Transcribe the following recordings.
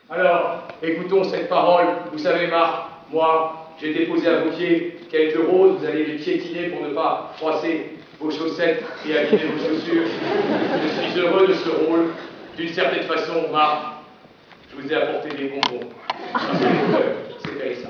Alors, écoutons cette parole. Vous savez, Marc, moi, j'ai déposé à vos pieds quelques roses. Vous allez les piétiner pour ne pas froisser vos chaussettes et abîmer vos chaussures. Je suis heureux de ce rôle. D'une certaine façon, Marc, je vous ai apporté des bonbons. C'est Périssa.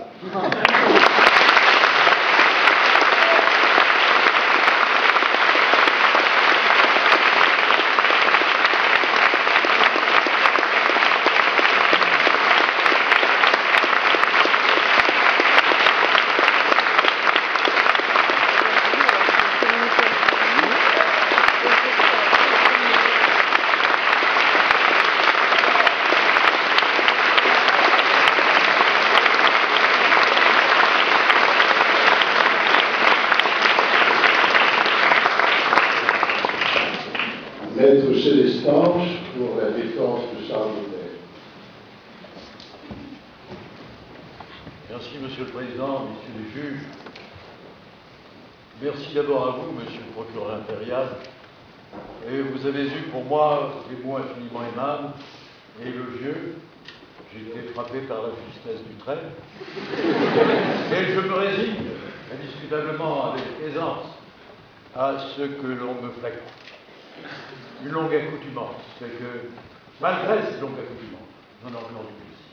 Maître Célestinge pour la défense de Charles Baudelaire. Merci, Monsieur le Président, Messieurs les juges. Merci d'abord à vous, Monsieur le procureur impérial. Et vous avez eu pour moi des mots infiniment aimables et élogieux. J'ai été frappé par la justesse du trait. Et je me résigne indiscutablement avec aisance à ce que l'on me flatte. Une longue accoutumance, c'est que, malgré cette longue accoutumance, j'en ai encore du plaisir.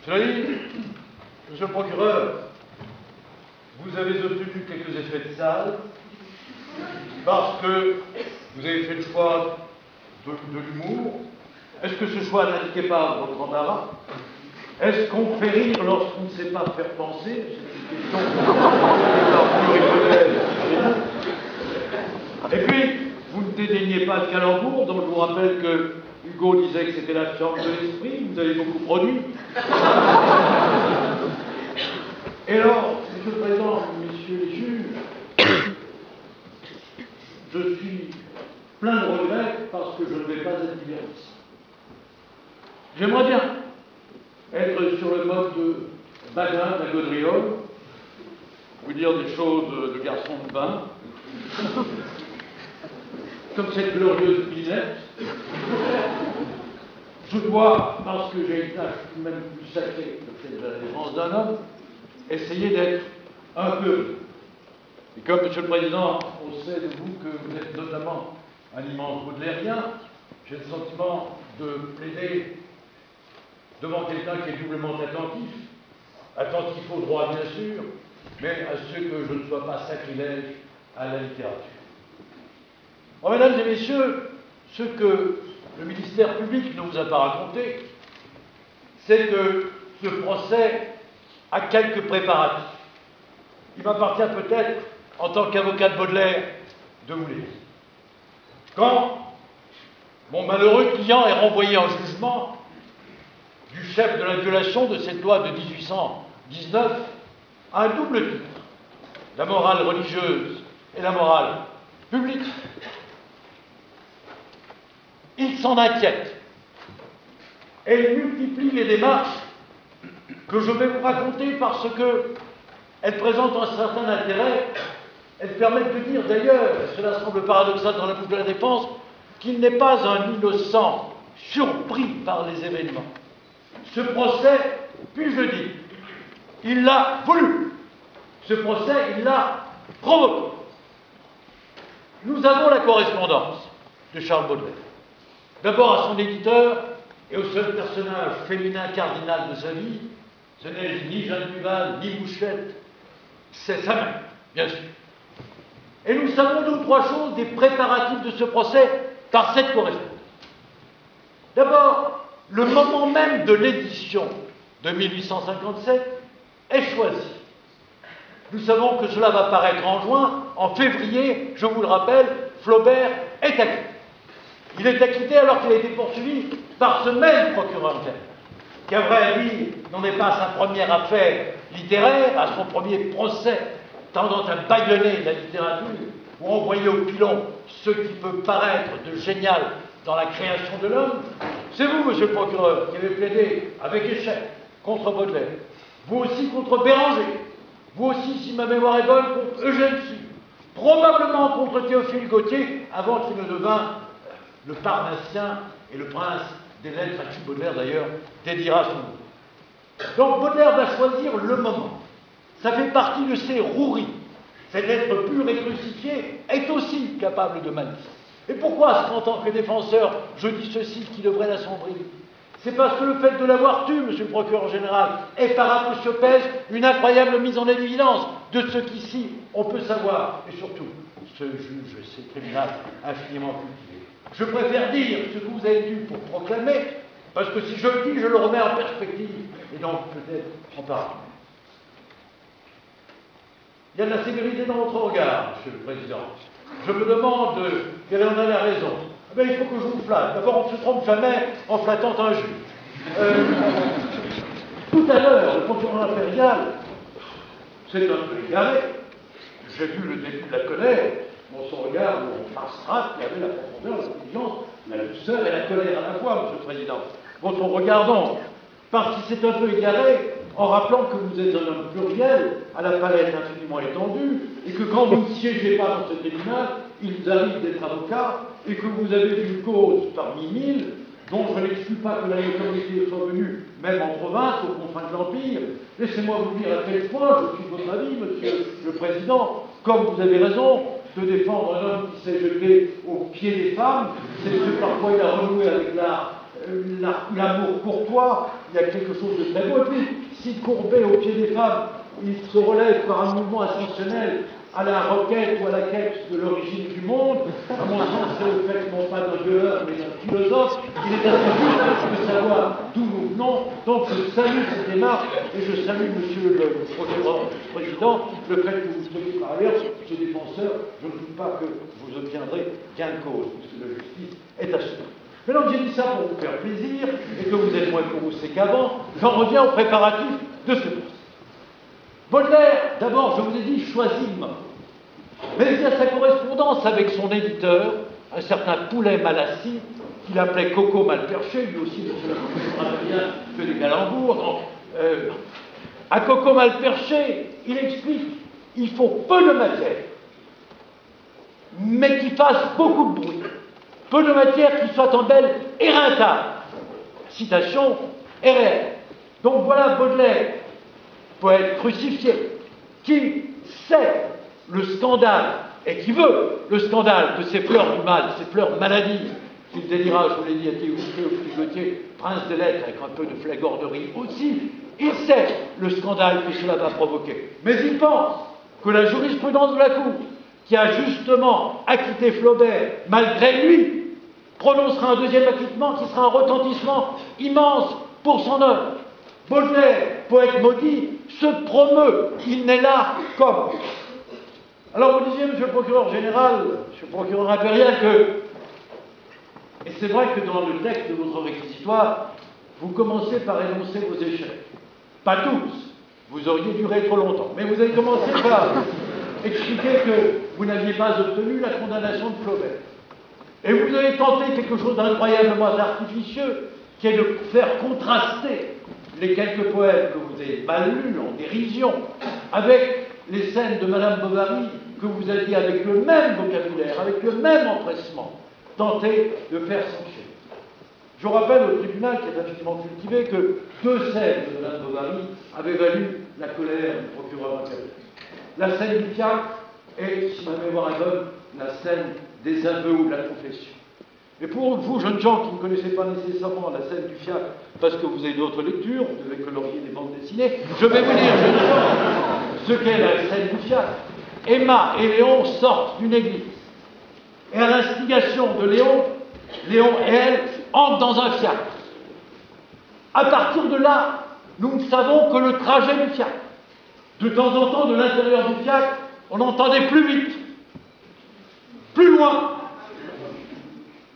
Cela dit, Monsieur le procureur, vous avez obtenu quelques effets de salle parce que vous avez fait le choix de l'humour. Est-ce que ce choix n'indiquait pas votre embarras? Est-ce qu'on fait rire lorsqu'on ne sait pas faire penser? C'est une question et puis, vous ne dédaignez pas le calembour, donc je vous rappelle que Hugo disait que c'était la forme de l'esprit, vous avez beaucoup produit. Et alors, Monsieur le Président, Messieurs les juges, je suis plein de regrets parce que je ne vais pas être divertissant. J'aimerais bien être sur le mode de Badin, de la Gaudriole, vous dire des choses de garçon de bain, comme cette glorieuse Binette. Je dois, parce que j'ai une tâche même plus sacrée que celle de la défense d'un homme, essayer d'être un peu. Et comme, Monsieur le Président, on sait de vous que vous êtes notamment un immense baudelairien, j'ai le sentiment de plaider devant quelqu'un qui est doublement attentif au droit bien sûr, mais à ce que je ne sois pas sacrilège à la littérature. Oh, mesdames et messieurs, ce que le ministère public ne vous a pas raconté, c'est que ce procès a quelques préparatifs. Il m'appartient peut-être, en tant qu'avocat de Baudelaire, de vous les dire. Quand mon malheureux client est renvoyé en jugement du chef de la violation de cette loi de 1819, à un double titre, la morale religieuse et la morale publique, il s'en inquiète et il multiplie les démarches que je vais vous raconter parce qu'elles présentent un certain intérêt. Elles permettent de dire d'ailleurs, cela semble paradoxal dans la bouche de la défense, qu'il n'est pas un innocent surpris par les événements. Ce procès, puis-je le dire, il l'a voulu. Ce procès, il l'a provoqué. Nous avons la correspondance de Charles Baudelaire. D'abord à son éditeur et au seul personnage féminin cardinal de sa vie, ce n'est ni Jeanne Duval, ni Bouchette, c'est sa mère, bien sûr. Et nous savons deux ou trois choses des préparatifs de ce procès par cette correspondance. D'abord, le moment même de l'édition de 1857 est choisi. Nous savons que cela va paraître en juin. En février, je vous le rappelle, Flaubert est acquitté. Il est acquitté alors qu'il a été poursuivi par ce même procureur impérial, qui, à vrai dire, n'en est pas à sa première affaire littéraire, à son premier procès tendant à bâillonner la littérature, ou envoyer au pilon ce qui peut paraître de génial dans la création de l'homme. C'est vous, monsieur le procureur, qui avez plaidé avec échec contre Baudelaire, vous aussi contre Béranger, vous aussi, si ma mémoire est bonne, contre Eugène Sue, probablement contre Théophile Gautier, avant qu'il ne devint le Parnassien et le prince des lettres à qui Baudelaire d'ailleurs dédiera son nom. Donc Baudelaire va choisir le moment. Ça fait partie de ses roueries. Cette être pure et crucifiée est aussi capable de malice. Et pourquoi, en tant que défenseur, je dis ceci qui devrait l'assombrir? C'est parce que le fait de l'avoir tué, monsieur le procureur général, est par M. Pez une incroyable mise en évidence de ce qu'ici on peut savoir, et surtout, ce juge, ce tribunal infiniment cultivé. Je préfère dire ce que vous avez dû pour proclamer, parce que si je le dis, je le remets en perspective, et donc peut-être en parle. Il y a de la sévérité dans votre regard, monsieur le Président. Je me demande quelle en est la raison. Eh bien, il faut que je vous flatte. D'abord, on ne se trompe jamais en flattant un juge. Tout à l'heure, le procureur impérial s'est un peu égaré. J'ai vu le début de la colère, dans son regard où on passera, il y avait la profondeur, l'intelligence, la douceur et la colère à la fois, monsieur le Président. Votre regard donc, parce qu'il s'est un peu égaré en rappelant que vous êtes un homme pluriel, à la palette infiniment étendue, et que quand vous ne siégez pas dans ce tribunal, il vous arrive d'être avocat, et que vous avez une cause parmi 1000, dont je n'exclus pas que la notoriété soit venue, même en province, aux confins de l'Empire. Laissez-moi vous dire à quel point je suis de votre avis, monsieur le Président, comme vous avez raison de défendre un homme qui s'est jeté aux pieds des femmes, c'est que parfois il a renoué avec l'amour courtois, il y a quelque chose de très beau. Et puis, s'il courbait aux pieds des femmes, il se relève par un mouvement ascensionnel à la requête ou à la quête de l'origine du monde. À mon sens, c'est le fait non pas d'un violeur, mais d'un philosophe. Il est assez juste de savoir d'où nous venons. Donc, je salue cette démarche et je salue, monsieur le procureur président, le fait que vous soyez par ailleurs ce défenseur. Je ne doute pas que vous obtiendrez gain de cause, puisque la justice est assurée. Maintenant que j'ai dit ça pour vous faire plaisir, et que vous êtes moins courroucé qu'avant, j'en reviens aux préparatifs de ce procès. Baudelaire, d'abord, je vous ai dit, choisit le moment. Mais il y a sa correspondance avec son éditeur, un certain Poulet Malassis, qu'il appelait Coco Malperché, lui aussi, monsieur le procureur, que des calembours. Donc, à Coco Malperché, il explique il faut peu de matière, mais qui fasse beaucoup de bruit. Peu de matière qui soit en belle éreintable. Citation est réelle. Donc voilà Baudelaire, poète crucifié, qui sait le scandale, et qui veut le scandale de ces fleurs du mal, ces fleurs maladives, qu'il dédiera, je vous l'ai dit, à Théophile Gautier, prince des lettres, avec un peu de flagornerie aussi. Il sait le scandale que cela va provoquer. Mais il pense que la jurisprudence de la Cour, qui a justement acquitté Flaubert malgré lui, prononcera un deuxième acquittement qui sera un retentissement immense pour son œuvre. Baudelaire, poète maudit, se promeut, il n'est là comme. Alors vous disiez, monsieur le procureur général, monsieur le procureur impérial, et c'est vrai que dans le texte de votre réquisitoire, vous commencez par énoncer vos échecs. Pas tous, vous auriez duré trop longtemps, mais vous avez commencé par expliquer que vous n'aviez pas obtenu la condamnation de Flaubert. Et vous avez tenté quelque chose d'incroyablement artificieux, qui est de faire contraster les quelques poèmes que vous avez mal lus en dérision avec les scènes de Madame Bovary que vous aviez avec le même vocabulaire, avec le même empressement, tenté de faire sanctionner. Je rappelle au tribunal, qui est infiniment cultivé, que 2 scènes de Madame Bovary avaient valu la colère du procureur impérial. La scène du fiacre et, si ma mémoire est bonne, la scène des aveux ou de la confession. Et pour vous, jeunes gens qui ne connaissez pas nécessairement la scène du fiacre, parce que vous avez d'autres lectures, vous avez colorié des bandes dessinées, je vais vous dire, jeunes gens, ce qu'est la scène du fiacre. Emma et Léon sortent d'une église. Et à l'instigation de Léon et elle entrent dans un fiacre. À partir de là, nous ne savons que le trajet du fiacre. De temps en temps, de l'intérieur du fiacre, on entendait plus vite, plus loin.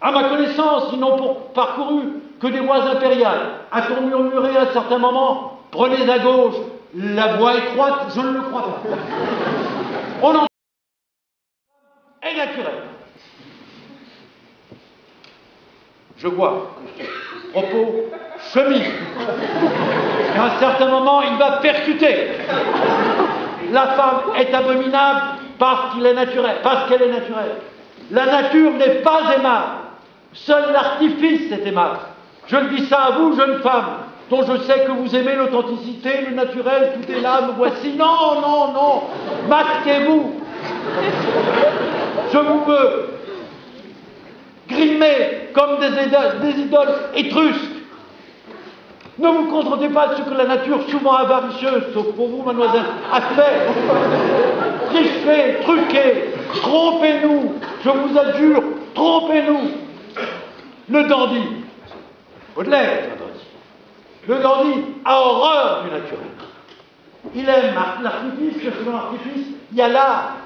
À ma connaissance, ils n'ont parcouru que des voies impériales. A-t-on murmuré à un certain moment, prenez à gauche la voie étroite? Je ne le crois pas. On entend est naturel. Je vois que ce propos chemine. Et à un certain moment, il va percuter. La femme est abominable parce qu'elle est naturelle. La nature n'est pas aimable. Seul l'artifice est aimable. Je le dis ça à vous, jeune femme, dont je sais que vous aimez l'authenticité, le naturel, tout est là, me voici. Non, non, non, masquez-vous. Je vous veux grimés comme des idoles étrusques. Ne vous contentez pas de ce que la nature, souvent avaricieuse, sauf pour vous, mademoiselle, a fait. Trichez, truquez, trompez-nous, je vous adjure, trompez-nous. Le dandy, Baudelaire, le dandy a horreur du naturel. Il aime l'artifice, que selon l'artifice, il y a l'art.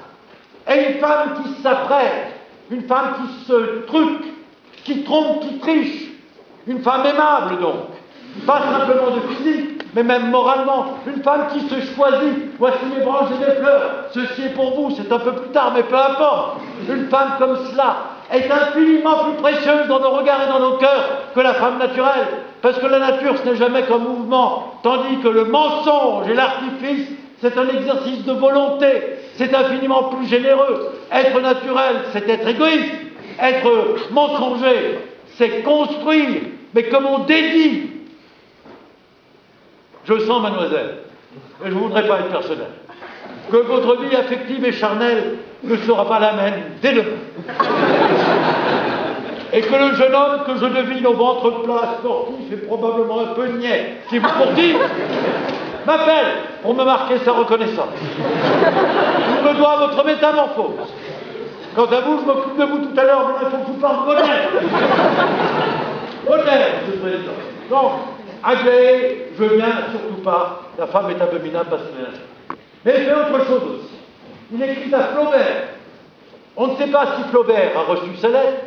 Et une femme qui s'apprête, une femme qui se truque, qui trompe, qui triche, une femme aimable donc, pas simplement de physique, mais même moralement, une femme qui se choisit. Voici les branches et les fleurs, ceci est pour vous, c'est un peu plus tard, mais peu importe. Une femme comme cela est infiniment plus précieuse dans nos regards et dans nos cœurs que la femme naturelle, parce que la nature ce n'est jamais qu'un mouvement, tandis que le mensonge et l'artifice c'est un exercice de volonté, c'est infiniment plus généreux. Être naturel, c'est être égoïste. Être mensonger, c'est construire, mais comme on dédie. Je sens, mademoiselle, et je ne voudrais pas être personnel, que votre vie affective et charnelle ne sera pas la même dès demain. Et que le jeune homme que je devine au ventre plat, sportif et probablement un peu niais, si vous courtille, m'appelle pour me marquer sa reconnaissance. Je me dois à votre métamorphose. Quant à vous, je m'occupe de vous tout à l'heure, mais il faut que vous parlez Baudelaire. Baudelaire, monsieur le président. Donc, agréé, je viens, surtout pas, la femme est abominable parce qu'elle est ainsi. Mais il fait autre chose aussi. Il écrit à Flaubert. On ne sait pas si Flaubert a reçu sa lettre,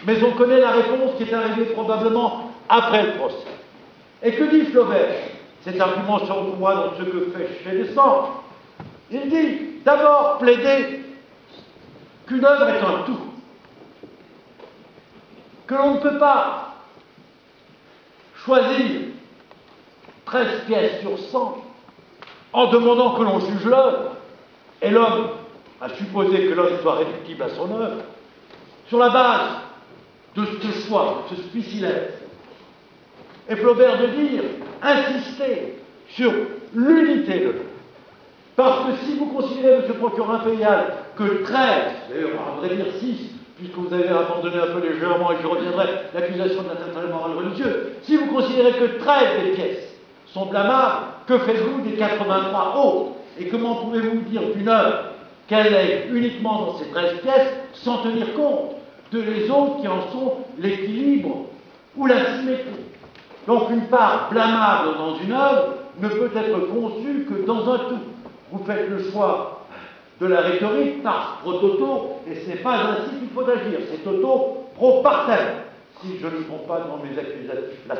mais on connaît la réponse qui est arrivée probablement après le procès. Et que dit Flaubert? Cet argument se retrouve dans ce que fait Chédescente. Il dit, d'abord, plaider qu'une œuvre est un tout, que l'on ne peut pas choisir 13 pièces sur 100 en demandant que l'on juge l'œuvre, et l'homme a supposé que l'homme soit réductible à son œuvre, sur la base de ce choix, de ce spicilège. Et Flaubert de dire, insister sur l'unité de l'œuvre. Parce que si vous considérez, monsieur le procureur impérial, que 13, d'ailleurs on devrait dire 6, puisque vous avez abandonné un peu légèrement, et je reviendrai, l'accusation de l'attentat moral religieux, si vous considérez que 13 des pièces sont blâmables, que faites-vous des 83 autres? Et comment pouvez-vous dire d'une œuvre qu'elle est uniquement dans ces 13 pièces, sans tenir compte de les autres qui en sont l'équilibre ou la symétrie? Donc une part blâmable dans une œuvre ne peut être conçue que dans un tout. Vous faites le choix de la rhétorique par pro-toto, et ce n'est pas ainsi qu'il faut agir. C'est toto pro partem, si je ne me trompe pas dans mes accusatifs là.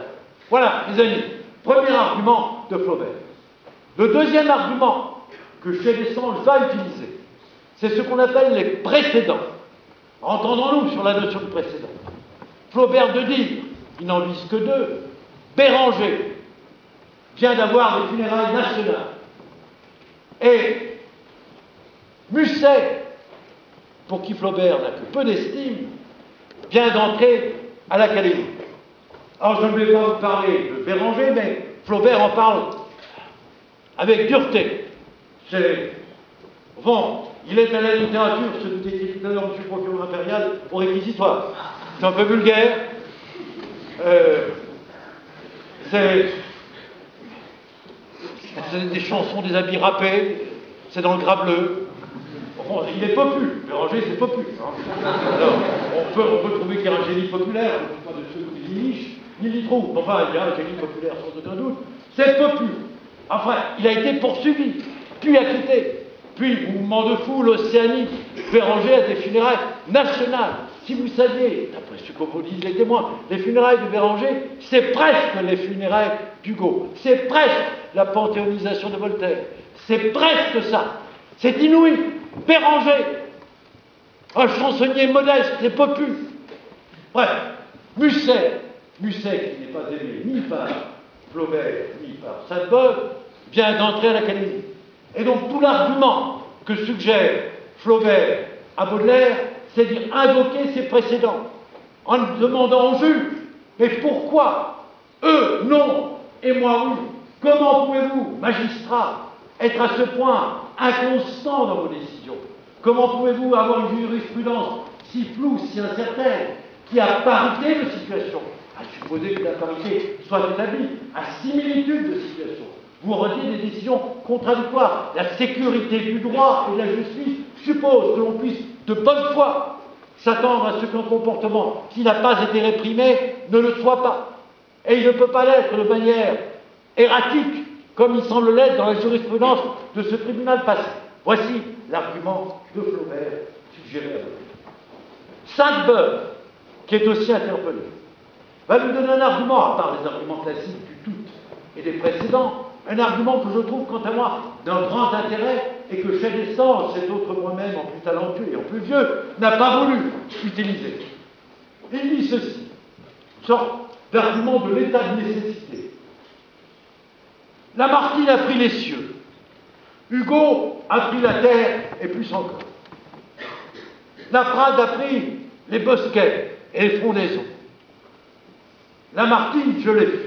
Voilà, mes amis, premier argument de Flaubert. Le deuxième argument que Chédescente va utiliser, c'est ce qu'on appelle les précédents. Entendons-nous sur la notion de précédent. Flaubert de dire, il n'en vise que deux, Béranger vient d'avoir des funérailles nationales. Et Musset, pour qui Flaubert n'a que peu d'estime, vient d'entrer à l'Académie. Alors je ne vais pas vous parler de Béranger, mais Flaubert en parle avec dureté. Bon, il est à la littérature, ce que vous étiez tout à l'heure, monsieur le procureur impérial, au réquisitoire. C'est un peu vulgaire. C'est des chansons, des habits râpés, c'est dans le gras bleu. Bon, il est popu, Béranger c'est popu. Hein. Alors, on peut trouver qu'il y a un génie populaire, pas de ceux qui nichent, il y trouve. Enfin, il y a un génie populaire sans aucun doute. C'est popu. Enfin, il a été poursuivi, puis acquitté. Puis, mouvement de foule, océanique, Béranger a des funérailles nationales. Si vous saviez, d'après ce que vous disent les témoins, les funérailles de Béranger, c'est presque les funérailles d'Hugo. C'est presque la panthéonisation de Voltaire. C'est presque ça. C'est inouï. Béranger, un chansonnier modeste, c'est popu. Bref, Musset qui n'est pas aimé ni par Flaubert, ni par Sainte-Beuve, vient d'entrer à l'Académie. Et donc tout l'argument que suggère Flaubert à Baudelaire, c'est dire invoquer ses précédents, en demandant au juge, mais pourquoi Eux, non, et moi, oui. Comment pouvez-vous, magistrats, être à ce point inconstant dans vos décisions? Comment pouvez-vous avoir une jurisprudence si floue, si incertaine, qui a parité de situation, à supposer que la parité soit établie, à similitude de situation? Vous rediez des décisions contradictoires. La sécurité du droit et de la justice suppose que l'on puisse, de bonne foi, s'attendre à ce qu'un comportement qui n'a pas été réprimé ne le soit pas. Et il ne peut pas l'être de manière erratique, comme il semble l'être dans la jurisprudence de ce tribunal passé. Voici l'argument de Flaubert suggéré à vous. Sainte-Beuve, qui est aussi interpellé, va lui donner un argument, à part les arguments classiques du doute et des précédents, un argument que je trouve, quant à moi, d'un grand intérêt et que Chez Dessens, cet autre moi-même, en plus talentueux et en plus vieux, n'a pas voulu utiliser. Il dit ceci, une sorte d'argument de l'état de nécessité. Lamartine a pris les cieux, Hugo a pris la terre et plus encore. Laprade a pris les bosquets et les frondaisons. Lamartine, je l'ai vu.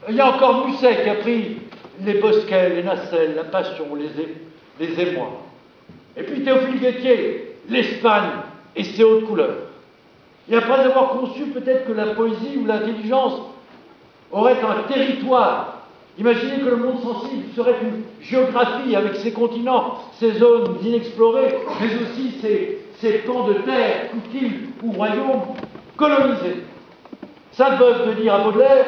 Il y a encore Musset qui a pris les bosquets, les nacelles, la passion, les émois. Et puis Théophile Guettier, l'Espagne et ses hautes couleurs. Et après avoir conçu peut-être que la poésie ou l'intelligence aurait un territoire, imaginez que le monde sensible serait une géographie avec ses continents, ses zones inexplorées, mais aussi ses pans de terre, coutumes ou royaumes colonisés. Sainte-Beuve de dire à Baudelaire,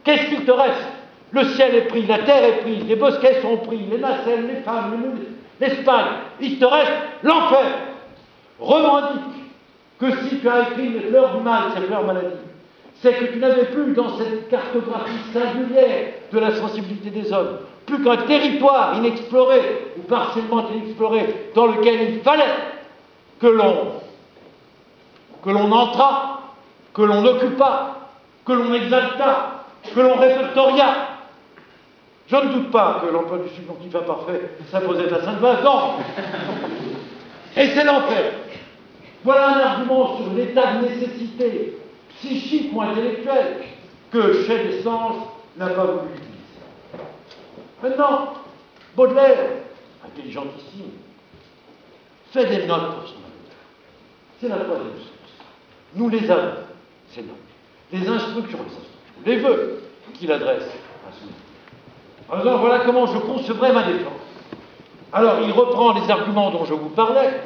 qu'est-ce qu'il te reste? Le ciel est pris, la terre est prise, les bosquets sont pris, les nacelles, les femmes, les moules, l'Espagne. Il te reste l'enfer. Revendique que si tu as écrit les fleurs du mal, ces fleurs maladies, c'est que tu n'avais plus dans cette cartographie singulière de la sensibilité des hommes, plus qu'un territoire inexploré ou partiellement inexploré dans lequel il fallait que l'on entrât, que l'on occupât, que l'on exaltât, que l'on répertoriât. Je ne doute pas que l'emploi du subjonctif imparfait s'imposait à Sainte-Beuve, non. Et c'est l'enfer. Voilà un argument sur l'état de nécessité psychique ou intellectuel que Chez Dessens n'a pas voulu utiliser. Maintenant, Baudelaire, intelligentissime, fait des notes pour son avocat. C'est la troisième source. Nous les avons, ces notes. Les instructions, les vœux qu'il adresse à son avocat. En disant, voilà comment je concevrais ma défense. Alors, il reprend les arguments dont je vous parlais,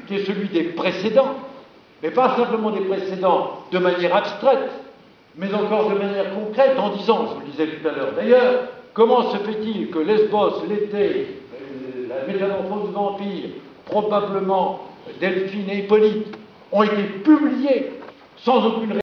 qui est celui des précédents, mais pas simplement des précédents de manière abstraite, mais encore de manière concrète, en disant, je vous le disais tout à l'heure d'ailleurs, comment se fait-il que Lesbos, l'été, la métamorphose du vampire, probablement Delphine et Hippolyte, ont été publiés sans aucune